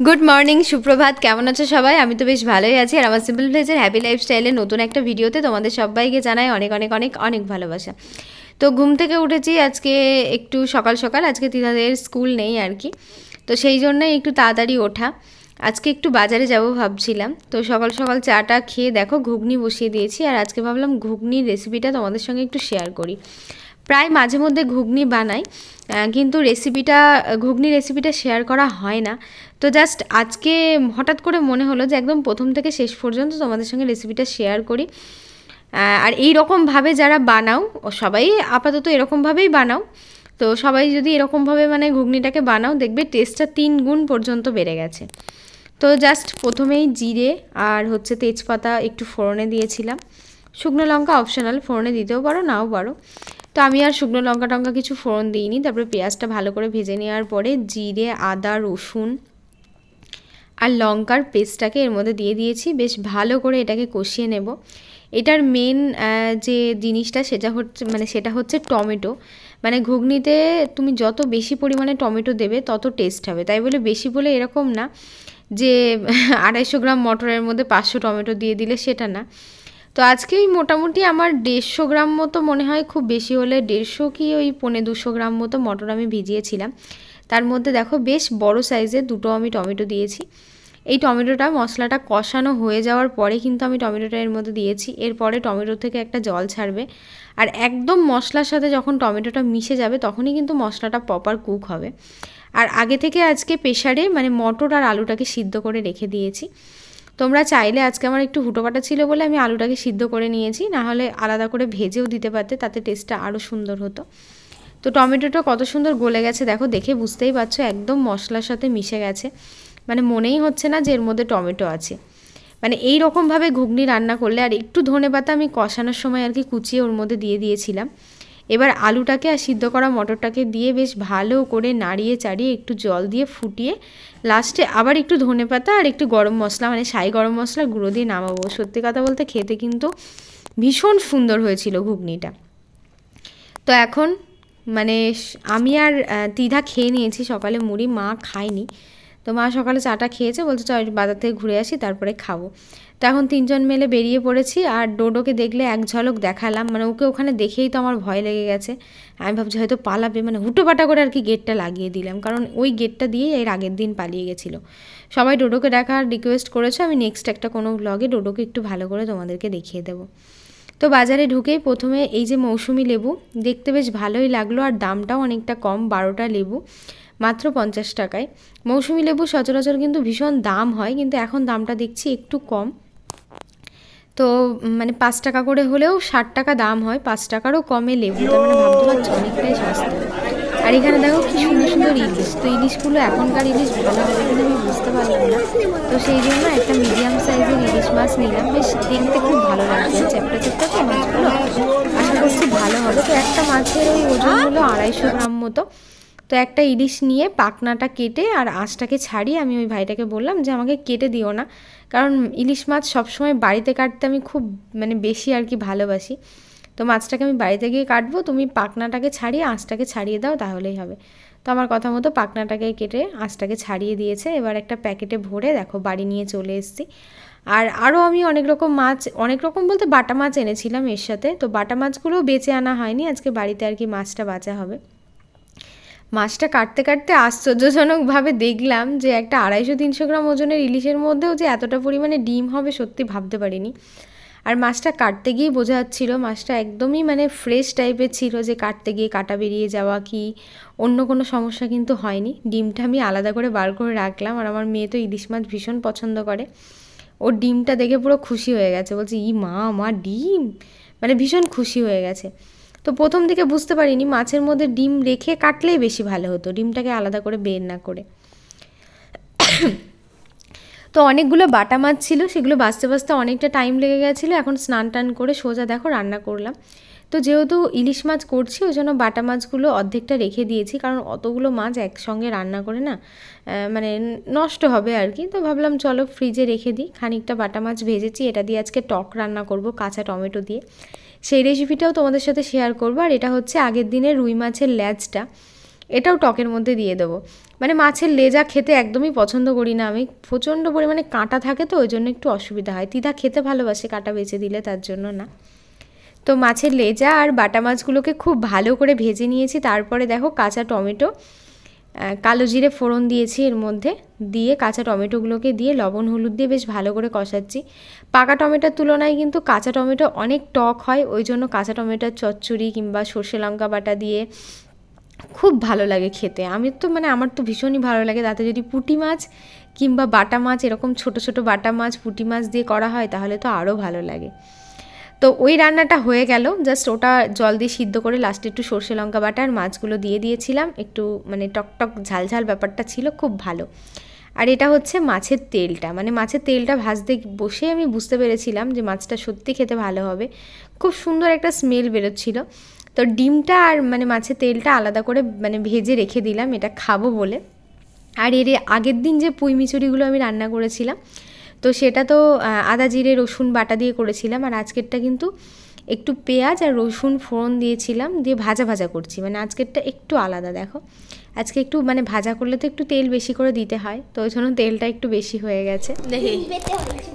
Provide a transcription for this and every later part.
Good morning, সুপ্রভাত। কেমন আছো সবাই? আমি তো বেশ ভালোই আছি। আর আমার সিম্পল ভিলেজের হ্যাপি লাইফস্টাইলের নতুন একটা ভিডিওতে তোমাদের সবাইকে জানাই অনেক অনেক অনেক অনেক ভালোবাসা। তো ঘুম থেকে উঠেছি আজকে একটু সকাল সকাল। আজকে তিনাদের স্কুল নেই আর কি, তো সেই জন্যই একটু তাড়াতাড়ি ওঠা। আজকে একটু বাজারে যাব ভাবছিলাম, তো সকাল সকাল চাটা খেয়ে দেখো ঘুগনি বসিয়ে দিয়েছি। আর আজকে ভাবলাম ঘুগনির রেসিপিটা তোমাদের সঙ্গে একটু শেয়ার করি। প্রায় মাঝে মধ্যে ঘুগনি বানাই, কিন্তু ঘুগনি রেসিপিটা শেয়ার করা হয় না। তো জাস্ট আজকে হঠাৎ করে মনে হলো যে একদম প্রথম থেকে শেষ পর্যন্ত তোমাদের সঙ্গে রেসিপিটা শেয়ার করি। আর এই রকমভাবে যারা বানাও, সবাই আপাতত এরকমভাবেই বানাও, তো সবাই যদি এরকমভাবে মানে ঘুগনিটাকে বানাও, দেখবে টেস্টটা 3 গুণ পর্যন্ত বেড়ে গেছে। তো জাস্ট প্রথমেই জিরে আর তেজপাতা একটু ফোড়নে দিয়েছিলাম। শুকনো লঙ্কা অপশনাল, ফোড়নে দিতেও পারো নাও পারো। তো আমি আর শুকনো লঙ্কা টঙ্কা কিছু ফোড়ন দিইনি। তারপরে পেঁয়াজটা ভালো করে ভেজে নেওয়ার পরে জিরে, আদা, রসুন আর লঙ্কার পেস্টটাকে এর মধ্যে দিয়ে দিয়েছি। বেশ ভালো করে এটাকে কষিয়ে নেব। এটার মেন যে জিনিসটা সেটা হচ্ছে টমেটো। মানে ঘুগনিতে তুমি যত বেশি পরিমাণে টমেটো দেবে তত টেস্ট হবে। তাই বলে বেশি বলে এরকম না যে 250 গ্রাম মটরের মধ্যে 500 টমেটো দিয়ে দিলে, সেটা না। তো আজকে ওই মোটামুটি আমার 150 গ্রাম মতো মনে হয়, খুব বেশি হলে 150 কি ওই 250 গ্রাম মতো মটর আমি ভিজিয়েছিলাম। তার মধ্যে দেখো বেশ বড় সাইজের 2টো আমি টমেটো দিয়েছি। এই টমেটোটা মশলাটা কষানো হয়ে যাওয়ার পরে কিন্তু আমি টমেটোটা এর মধ্যে দিয়েছি। এরপরে টমেটো থেকে একটা জল ছাড়বে, আর একদম মশলার সাথে যখন টমেটোটা মিশে যাবে তখনই কিন্তু মশলাটা প্রপার কুক হবে। আর আগে থেকে আজকে প্রেসারে মানে মটর আর আলুটাকে সিদ্ধ করে রেখে দিয়েছি। তোমরা চাইলে, আজকে আমার একটু হুটোপাটা ছিল বলে আমি আলুটাকে সিদ্ধ করে নিয়েছি, না হলে আলাদা করে ভেজেও দিতে পারতে, তাতে টেস্টটা আরও সুন্দর হতো। তো টমেটোটা কত সুন্দর গলে গেছে দেখো, দেখে বুঝতেই পারছো একদম মশলার সাথে মিশে গেছে। মানে মনেই হচ্ছে না যে এর মধ্যে টমেটো আছে। মানে এই রকমভাবে ঘুগনি রান্না করলে, আর একটু ধনেপাতা আমি কষানোর সময় আর কি কুচিয়ে ওর মধ্যে দিয়ে দিয়েছিলাম। এবার আলুটাকে আর সিদ্ধ করা মটরটাকে দিয়ে বেশ ভালো করে নাড়িয়ে চাড়িয়ে একটু জল দিয়ে ফুটিয়ে লাস্টে আবার একটু ধনেপাতা আর একটু গরম মশলা, মানে সাই গরম মশলা গুঁড়ো দিয়ে নামাবো। সত্যি কথা বলতে খেতে কিন্তু ভীষণ সুন্দর হয়েছিল ঘুগনিটা। তো এখন মানে আমি আর তিধা খেয়ে নিয়েছি সকালে মুড়ি, মা খায়নি। তো মা সকালে চাটা খেয়েছে, বলছে চল বাজার থেকে ঘুরে আসি তারপরে খাবো। তো এখন 3জন মিলে বেরিয়ে পড়েছি। আর ডোডোকে দেখলে এক ঝলক দেখালাম, মানে ওকে ওখানে দেখেই তো আমার ভয় লেগে গেছে। আমি ভাবছি হয়তো পালাবে, মানে হুটোপাটা করে আর কি গেটটা লাগিয়ে দিলাম, কারণ ওই গেটটা দিয়েই এর আগের দিন পালিয়ে গেছিলো। সবাই ডোডোকে দেখার রিকোয়েস্ট করেছে, আমি নেক্সট একটা কোনো ব্লগে ডোডোকে একটু ভালো করে তোমাদেরকে দেখিয়ে দেবো। তো বাজারে ঢুকেই প্রথমে এই যে মৌসুমি লেবু, দেখতে বেশ ভালোই লাগলো, আর দামটাও অনেকটা কম, 12টা লেবু মাত্র 50 টাকায়। মৌসুমি লেবু সচরাচর কিন্তু ভীষণ দাম হয়, কিন্তু এখন দামটা দেখছি একটু কম। তো মানে 5 টাকা করে হলেও 60 টাকা দাম হয়, 5 টাকারও কমে লেবু, তার মানে ভাবতে পারছো অনেকটাই সস্তা। আর এখানে দেখো কি সুন্দর সুন্দর ইলিশ। তো ইলিশগুলো এখনকার ইলিশ ভালো হবে কিনা আমি বুঝতে পারলাম না, তো সেই জন্য একটা মিডিয়াম সাইজের ইলিশ মাছ নিলাম। বেশ দেখতে খুব ভালো লাগছে, চ্যাপটা চ্যাপটা তো মাছগুলো, আশা করছি ভালো হবে। তো একটা মাছের ওই ওজন হলো 250 গ্রাম মতো। তো একটা ইলিশ নিয়ে পাখনাটা কেটে আর আঁশটাকে ছাড়িয়ে আমি ওই ভাইটাকে বললাম যে আমাকে কেটে দিও না, কারণ ইলিশ মাছ সবসময় বাড়িতে কাটতে আমি খুব মানে বেশি আর কি ভালোবাসি। তো মাছটাকে আমি বাড়িতে গিয়ে কাটবো, তুমি পাখনাটাকে ছাড়িয়ে আঁশটাকে ছাড়িয়ে দাও তাহলেই হবে। তো আমার কথা মতো পাখনাটাকে কেটে আঁশটাকে ছাড়িয়ে দিয়েছে। এবার একটা প্যাকেটে ভরে দেখো বাড়ি নিয়ে চলে এসেছি। আর আরও আমি অনেক রকম মাছ, অনেক রকম বলতে বাটা মাছ এনেছিলাম এর সাথে। তো বাটা মাছগুলোও বেঁচে আনা হয়নি, আজকে বাড়িতে আর কি মাছটা বাঁচা হবে। মাছটা কাটতে কাটতে আশ্চর্যজনকভাবে দেখলাম যে একটা 250-300 গ্রাম ওজনের ইলিশের মধ্যেও যে এতটা পরিমাণে ডিম হবে সত্যি ভাবতে পারিনি। আর মাছটা কাটতে গিয়েই বোঝা যাচ্ছিলো মাছটা একদমই মানে ফ্রেশ টাইপের ছিল, যে কাটতে গিয়ে কাটা বেরিয়ে যাওয়া কি অন্য কোনো সমস্যা কিন্তু হয়নি। ডিমটা আমি আলাদা করে বার করে রাখলাম, আর আমার মেয়ে তো ইলিশ মাছ ভীষণ পছন্দ করে। ওর ডিমটা দেখে পুরো খুশি হয়ে গেছে, বলছে ই মা আমার ডিম, মানে ভীষণ খুশি হয়ে গেছে। তো প্রথম দিকে বুঝতে পারিনি মাছের মধ্যে ডিম রেখে কাটলেই বেশি ভালো হতো, ডিমটাকে আলাদা করে বের না করে। তো অনেকগুলো বাটা মাছ ছিল, সেগুলো বাছতে বাছতে অনেকটা টাইম লেগে গেছিলো। এখন স্নান টান করে সোজা দেখো রান্না করলাম। তো যেহেতু ইলিশ মাছ করছি ওই জন্য বাটা মাছগুলো অর্ধেকটা রেখে দিয়েছি, কারণ অতগুলো মাছ একসঙ্গে রান্না করে না মানে নষ্ট হবে আর কি। তো ভাবলাম চলো ফ্রিজে রেখে দিই। খানিকটা বাটা মাছ ভেজেছি, এটা দিয়ে আজকে টক রান্না করব কাঁচা টমেটো দিয়ে। সেই রেসিপিটাও তোমাদের সাথে শেয়ার করবো। আর এটা হচ্ছে আগের দিনের রুই মাছের ল্যাজটা, এটাও টকের মধ্যে দিয়ে দেবো। মানে মাছের লেজা খেতে একদমই পছন্দ করি না আমি, প্রচণ্ড পরিমাণে কাঁটা থাকে তো ওই জন্য একটু অসুবিধা হয়। তিথা খেতে ভালোবাসে, কাঁটা বেছে দিলে তার জন্য না। তো মাছের লেজা আর বাটা মাছগুলোকে খুব ভালো করে ভেজে নিয়েছি। তারপরে দেখো কাঁচা টমেটো, কালো জিরে ফোড়ন দিয়েছি এর মধ্যে, দিয়ে কাঁচা টমেটোগুলোকে দিয়ে লবণ হলুদ দিয়ে বেশ ভালো করে কষাচ্ছি। পাকা টমেটোর তুলনায় কিন্তু কাঁচা টমেটো অনেক টক হয়, ওই জন্য কাঁচা টমেটোর চচ্চড়ি কিংবা সর্ষে লঙ্কা বাটা দিয়ে খুব ভালো লাগে খেতে। আমি তো মানে আমার তো ভীষণই ভালো লাগে, তাতে যদি পুঁটি মাছ কিংবা বাটা মাছ, এরকম ছোট ছোট বাটা মাছ পুঁটি মাছ দিয়ে করা হয় তাহলে তো আরও ভালো লাগে। তো ওই রান্নাটা হয়ে গেল, জাস্ট ওটা জল দিয়ে সিদ্ধ করে লাস্টে একটু সর্ষে লঙ্কা বাটা আর মাছগুলো দিয়ে দিয়েছিলাম, একটু মানে টকটক ঝাল ঝাল ব্যাপারটা ছিল, খুব ভালো। আর এটা হচ্ছে মাছের তেলটা, মানে মাছের তেলটা ভাজতে বসে আমি বুঝতে পেরেছিলাম যে মাছটা সত্যি খেতে ভালো হবে, খুব সুন্দর একটা স্মেল বেরোচ্ছিল। তো ডিমটা আর মানে মাছের তেলটা আলাদা করে মানে ভেজে রেখে দিলাম এটা খাবো বলে। আর এর আগের দিন যে পুঁই মিচুরিগুলো আমি রান্না করেছিলাম, তো সেটা তো আদা জিরে রসুন বাটা দিয়ে করেছিলাম, আর আজকেরটা কিন্তু একটু পেঁয়াজ আর রসুন ফোড়ন দিয়েছিলাম, দিয়ে ভাজা ভাজা করছি। মানে আজকেরটা একটু আলাদা, দেখো আজকে একটু মানে ভাজা করলে তো একটু তেল বেশি করে দিতে হয়, তো ওই জন্য তেলটা একটু বেশি হয়ে গেছে। দেখি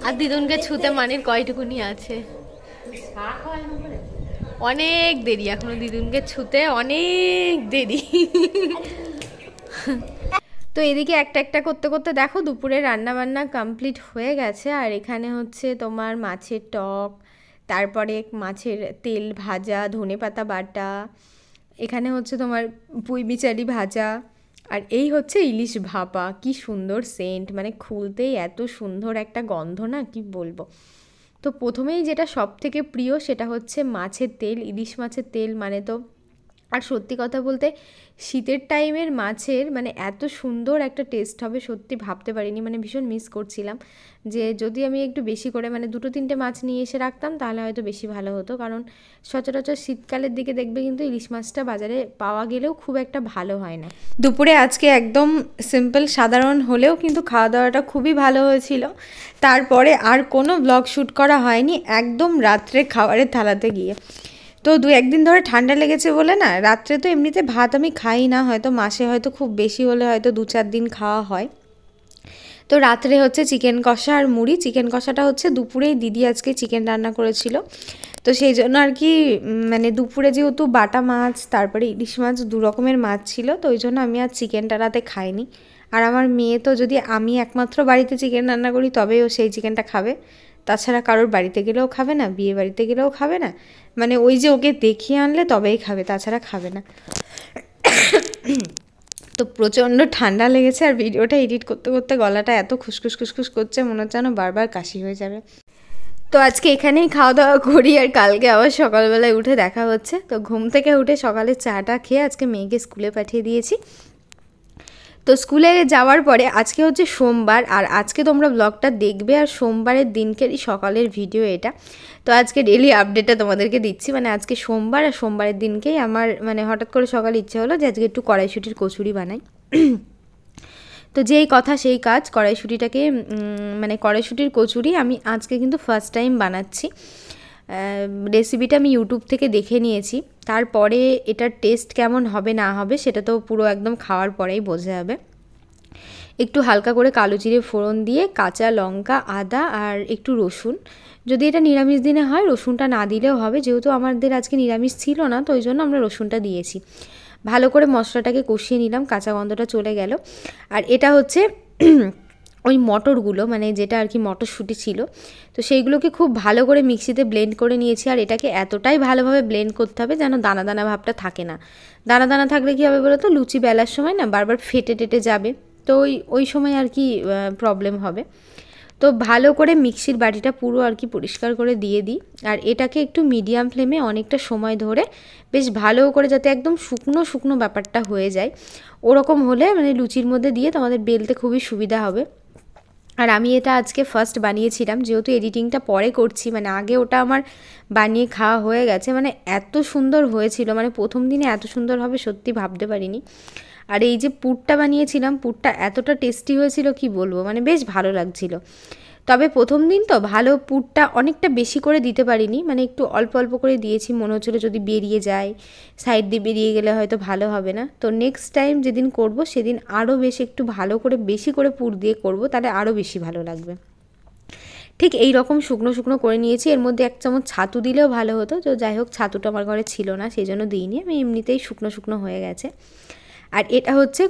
আর দিদুনকে ছুতে মানের কয়টুকুনি আছে, অনেক দেরি এখনো দিদুনকে ছুতে, অনেক দেরি। তো এদিকে একটা একটা করতে করতে দেখো দুপুরে রান্না বান্না কমপ্লিট হয়ে গেছে। আর এখানে হচ্ছে তোমার মাছের টক, তারপরে মাছের তেল ভাজা, ধনেপাতা বাটা, এখানে হচ্ছে তোমার পুঁই বিচারি ভাজা, আর এই হচ্ছে ইলিশ ভাপা। কি সুন্দর সেন্ট, মানে খুলতেই এত সুন্দর একটা গন্ধ না, কি বলবো। তো প্রথমেই যেটা সব থেকে প্রিয় সেটা হচ্ছে মাছের তেল, ইলিশ মাছের তেল মানে তো, আর সত্যি কথা বলতে শীতের টাইমের মাছের মানে এত সুন্দর একটা টেস্ট হবে সত্যি ভাবতে পারিনি, মানে ভীষণ মিস করছিলাম। যে যদি আমি একটু বেশি করে মানে 2-3টে মাছ নিয়ে এসে রাখতাম তাহলে হয়তো বেশি ভালো হতো, কারণ সচরাচর শীতকালের দিকে দেখবে কিন্তু ইলিশ মাছটা বাজারে পাওয়া গেলেও খুব একটা ভালো হয় না। দুপুরে আজকে একদম সিম্পল সাধারণ হলেও কিন্তু খাওয়া দাওয়াটা খুবই ভালো হয়েছিল। তারপরে আর কোনো ব্লগ শ্যুট করা হয়নি, একদম রাত্রে খাবারের থালাতে গিয়ে। তো 2-1 দিন ধরে ঠান্ডা লেগেছে বলে না, রাত্রে তো এমনিতে ভাত আমি খাই না, হয়তো মাসে হয়তো খুব বেশি হলে হয়তো 2-4 দিন খাওয়া হয়। তো রাত্রে হচ্ছে চিকেন কষা আর মুড়ি। চিকেন কষাটা হচ্ছে দুপুরেই দিদি আজকে চিকেন রান্না করেছিল, তো সেই জন্য আর কি মানে দুপুরে যেহেতু বাটা মাছ তারপরে ইলিশ মাছ 2 রকমের মাছ ছিল, তো ওই জন্য আমি আর চিকেনটা রাতে খাইনি। আর আমার মেয়ে তো যদি আমি একমাত্র বাড়িতে চিকেন রান্না করি তবেই ও সেই চিকেনটা খাবে, তাছাড়া কারোর বাড়িতে গেলেও খাবে না, বিয়ে বাড়িতে গেলেও খাবে না, মানে ওই যে ওকে দেখিয়ে আনলে তবেই খাবে, তাছাড়া খাবে না। তো প্রচণ্ড ঠান্ডা লেগেছে, আর ভিডিওটা এডিট করতে করতে গলাটা এত খুসখুস খুসখুস করছে, মনে হচ্ছে যেন বারবার কাশি হয়ে যাবে। তো আজকে এখানেই খাওয়া দাওয়া করি, আর কালকে আবার সকালবেলায় উঠে দেখা হচ্ছে। তো ঘুম থেকে উঠে সকালে চাটা খেয়ে আজকে মেয়েকে স্কুলে পাঠিয়ে দিয়েছি। তো স্কুলে যাওয়ার পরে আজকে হচ্ছে সোমবার, আর আজকে তোমরা ব্লগটা দেখবে আর সোমবারের দিনকেরই সকালের ভিডিও এটা। তো আজকে ডেলি আপডেটটা তোমাদেরকে দিচ্ছি, মানে আজকে সোমবার আর সোমবারের দিনকেই আমার মানে হঠাৎ করে সকালে ইচ্ছে হলো যে আজকে একটু কড়াইশুঁটির কচুরি বানাই। তো যেই কথা সেই কাজ, কড়াইশুঁটিটাকে মানে কড়াইশুঁটির কচুরি আমি আজকে কিন্তু ফার্স্ট টাইম বানাচ্ছি। রেসিপিটা আমি ইউটিউব থেকে দেখে নিয়েছি, তারপরে এটার টেস্ট কেমন হবে না হবে সেটা তো পুরো একদম খাওয়ার পরেই বোঝা যাবে। একটু হালকা করে কালো জিরে ফোড়ন দিয়ে কাঁচা লঙ্কা, আদা আর একটু রসুন, যদি এটা নিরামিষ দিনে হয় রসুনটা না দিলেও হবে, যেহেতু আমাদের আজকে নিরামিষ ছিল না তো ওই জন্য আমরা রসুনটা দিয়েছি। ভালো করে মশলাটাকে কষিয়ে নিলাম, কাঁচা গন্ধটা চলে গেল। আর এটা হচ্ছে ওই মটরগুলো মানে যেটা আর কি মটরশুঁটি ছিল, তো সেইগুলোকে খুব ভালো করে মিক্সিতে ব্লেন্ড করে নিয়েছি। আর এটাকে এতটাই ভালোভাবে ব্লেন্ড করতে হবে যেন দানা দানা ভাবটা থাকে না। দানা দানা থাকলে কী হবে বলো তো, লুচি বেলার সময় না বারবার ফেটে টেটে যাবে, তো ওই সময় আর কি প্রবলেম হবে। তো ভালো করে মিক্সির বাটিটা পুরো আর কি পরিষ্কার করে দিয়ে দিই, আর এটাকে একটু মিডিয়াম ফ্লেমে অনেকটা সময় ধরে বেশ ভালো করে যাতে একদম শুকনো শুকনো ব্যাপারটা হয়ে যায়, ওরকম হলে মানে লুচির মধ্যে দিয়ে তোমাদের বেলতে খুবই সুবিধা হবে। আর আমি এটা আজকে ফার্স্ট বানিয়েছিলাম, যেহেতু এডিটিংটা পরে করছি, মানে আগে ওটা আমার বানিয়ে খাওয়া হয়ে গেছে, মানে এত সুন্দর হয়েছিল, মানে প্রথম দিনে এত সুন্দর হবে সত্যি ভাবতে পারিনি। আর এই যে পুরটা বানিয়েছিলাম, পুরটা এতটা টেস্টি হয়েছিল কি বলবো, মানে বেশ ভালো লাগছিল। তবে প্রথম দিন তো ভালো পুরটা অনেকটা বেশি করে দিতে পারিনি, মানে একটু অল্প অল্প করে দিয়েছি, মনে হচ্ছিলো যদি বেরিয়ে যায়, সাইড দিয়ে বেরিয়ে গেলে হয়তো ভালো হবে না। তো নেক্সট টাইম যেদিন করব সেদিন আরও বেশি একটু ভালো করে বেশি করে পুর দিয়ে করব, তাহলে আরও বেশি ভালো লাগবে। ঠিক এই রকম শুকনো শুকনো করে নিয়েছি। এর মধ্যে 1 চামচ ছাতু দিলেও ভালো হতো, তো যাই হোক ছাতুটা আমার ঘরে ছিল না, সেই জন্য দিইনি, আমি এমনিতেই শুকনো শুকনো হয়ে গেছে। আর এটা হচ্ছে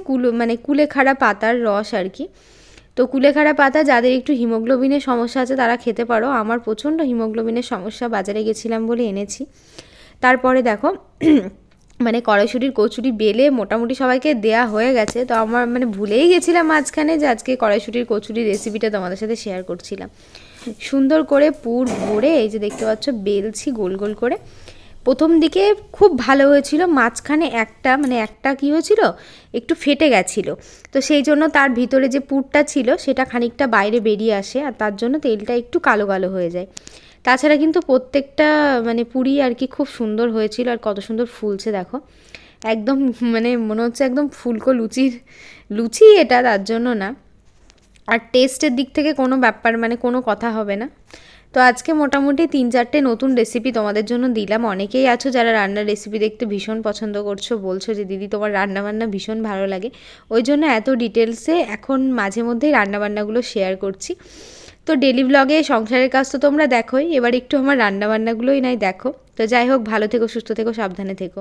কুলেখাড়া পাতার রস আর কি। তো কুলেখাড়া পাতা যাদের একটু হিমোগ্লোবিনের সমস্যা আছে তারা খেতে পারো। আমার প্রচণ্ড হিমোগ্লোবিনের সমস্যা, বাজারে গেছিলাম বলে এনেছি। তারপরে দেখো মানে কড়াইশুঁটির কচুরি বেলে মোটামুটি সবাইকে দেয়া হয়ে গেছে। তো আমার মানে ভুলেই গেছিলাম মাঝখানে যে আজকে কড়াইশুঁটির কচুরির রেসিপিটা তোমাদের সাথে শেয়ার করছিলাম। সুন্দর করে পুর ভরে এই যে দেখতে পাচ্ছ বেলছি গোল গোল করে। প্রথম দিকে খুব ভালো হয়েছিল, মাঝখানে একটা কী হয়েছিল, একটু ফেটে গেছিলো। তো সেই জন্য তার ভিতরে যে পুরটা ছিল সেটা খানিকটা বাইরে বেরিয়ে আসে, আর তার জন্য তেলটা একটু কালো কালো হয়ে যায়। তাছাড়া কিন্তু প্রত্যেকটা মানে পুরি আর কি খুব সুন্দর হয়েছিল, আর কত সুন্দর ফুলছে দেখো, একদম মানে মনে হচ্ছে একদম ফুলকো লুচি এটা, তার জন্য না। আর টেস্টের দিক থেকে কোনো ব্যাপার মানে কোনো কথা হবে না। তো আজকে মোটামুটি 3-4টে নতুন রেসিপি তোমাদের জন্য দিলাম। অনেকেই আছো যারা রান্নার রেসিপি দেখতে ভীষণ পছন্দ করছো, বলছো যে দিদি তোমার রান্নাবান্না ভীষণ ভালো লাগে, ওই জন্য এত ডিটেলসে এখন মাঝে মধ্যেই রান্নাবান্নাগুলো শেয়ার করছি। তো ডেলি ব্লগে সংসারের কাজ তো তোমরা দেখোই, এবার একটু আমার রান্নাবান্নাগুলোই নাই দেখো। তো যাই হোক, ভালো থেকো, সুস্থ থেকো, সাবধানে থেকো।